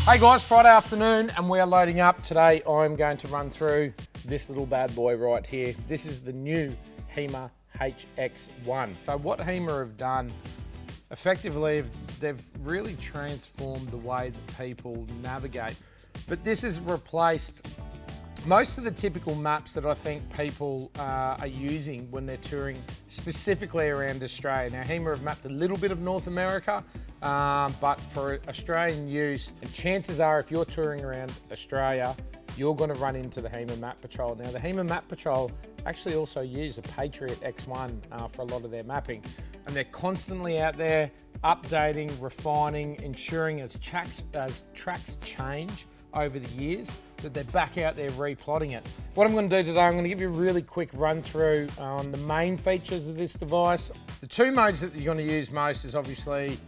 Hey guys, Friday afternoon and we are loading up. Today I'm going to run through this little bad boy right here. This is the new HEMA HX1. So what HEMA have done, effectively, they've really transformed the way that people navigate. But this has replaced most of the typical maps that I think people are using when they're touring, specifically around Australia. Now, HEMA have mapped a little bit of North America, but for Australian use, and chances are if you're touring around Australia, you're going to run into the HEMA Map Patrol. Now, the HEMA Map Patrol actually also use a Patriot X1 for a lot of their mapping, and they're constantly out there updating, refining, ensuring as tracks change over the years, that they're back out there replotting it. What I'm going to do today, I'm going to give you a really quick run through on the main features of this device. The two modes that you're going to use most is obviously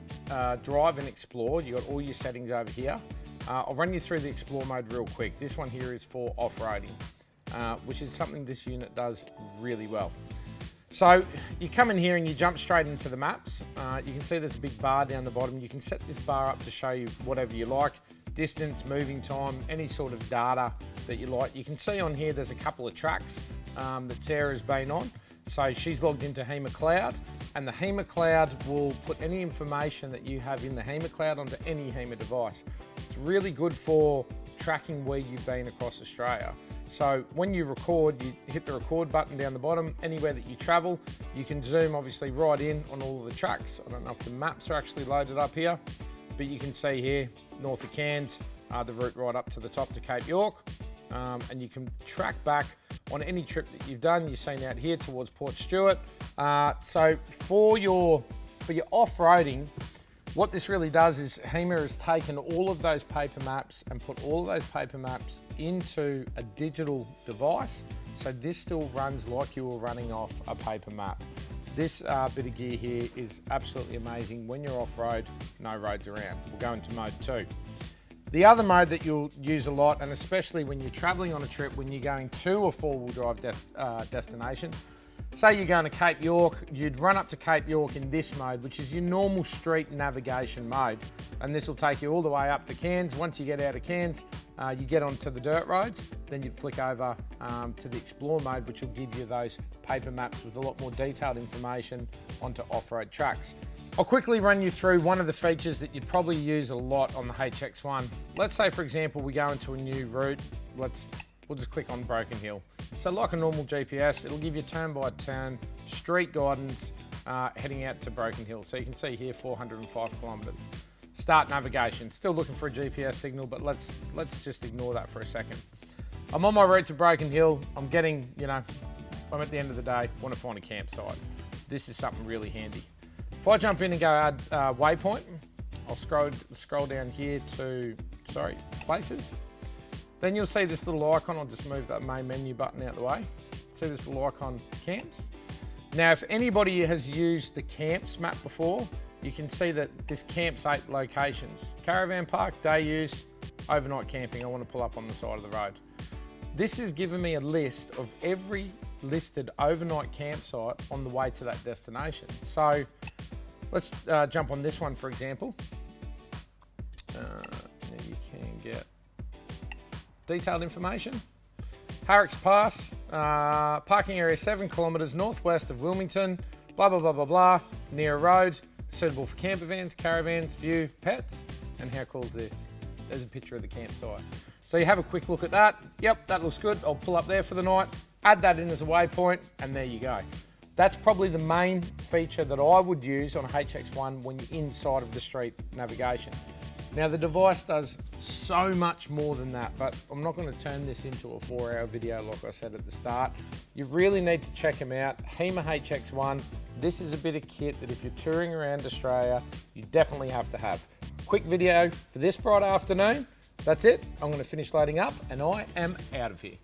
drive and explore. You've got all your settings over here. I'll run you through the explore mode real quick. This one here is for off-roading, which is something this unit does really well. So you come in here and you jump straight into the maps. You can see there's a big bar down the bottom. You can set this bar up to show you whatever you like. Distance, moving time, any sort of data that you like. You can see on here there's a couple of tracks that Sarah's been on. So she's logged into HEMA Cloud, and the HEMA Cloud will put any information that you have in the HEMA Cloud onto any HEMA device. It's really good for tracking where you've been across Australia. So when you record, you hit the record button down the bottom. Anywhere that you travel, you can zoom obviously right in on all of the tracks. I don't know if the maps are actually loaded up here, but you can see here, north of Cairns, the route right up to the top to Cape York. And you can track back on any trip that you've done. You've seen out here towards Port Stewart. So for your off-roading, what this really does is HEMA has taken all of those paper maps and put all of those paper maps into a digital device. So this still runs like you were running off a paper map. This bit of gear here is absolutely amazing. When you're off-road, no roads around. We'll go into mode 2. The other mode that you'll use a lot, and especially when you're traveling on a trip, when you're going to a four-wheel drive destination, say you're going to Cape York, you'd run up to Cape York in this mode, which is your normal street navigation mode. And this will take you all the way up to Cairns. Once you get out of Cairns, you get onto the dirt roads, then you'd flick over to the Explore mode, which will give you those paper maps with a lot more detailed information onto off-road tracks. I'll quickly run you through one of the features that you'd probably use a lot on the HX1. Let's say, for example, we go into a new route. We'll just click on Broken Hill. So like a normal GPS, it'll give you turn by turn street guidance heading out to Broken Hill. So you can see here 405 kilometers. Start navigation. Still looking for a GPS signal, but let's just ignore that for a second. I'm on my route to Broken Hill. I'm getting, I'm at the end of the day, want to find a campsite. This is something really handy. If I jump in and go add waypoint, I'll scroll down here to, places. Then you'll see this little icon. I'll just move that main menu button out of the way. See this little icon, camps. Now, if anybody has used the camps map before, you can see that this camps 8 locations. Caravan park, day use, overnight camping. I want to pull up on the side of the road. This has given me a list of every listed overnight campsite on the way to that destination. So let's jump on this one, for example. Now you can get detailed information. Harricks Pass, parking area 7 kilometres northwest of Wilmington, blah, blah, blah, blah, blah, near a road, suitable for camper vans, caravans, view, pets, and how cool is this? There's a picture of the campsite. So you have a quick look at that. Yep, that looks good. I'll pull up there for the night, add that in as a waypoint, and there you go. That's probably the main feature that I would use on a HX1 when you're inside of the street navigation. Now the device does so much more than that, but I'm not going to turn this into a 4-hour video like I said at the start. You really need to check them out. HEMA HX1, this is a bit of kit that if you're touring around Australia, you definitely have to have. Quick video for this Friday afternoon. That's it. I'm going to finish loading up and I am out of here.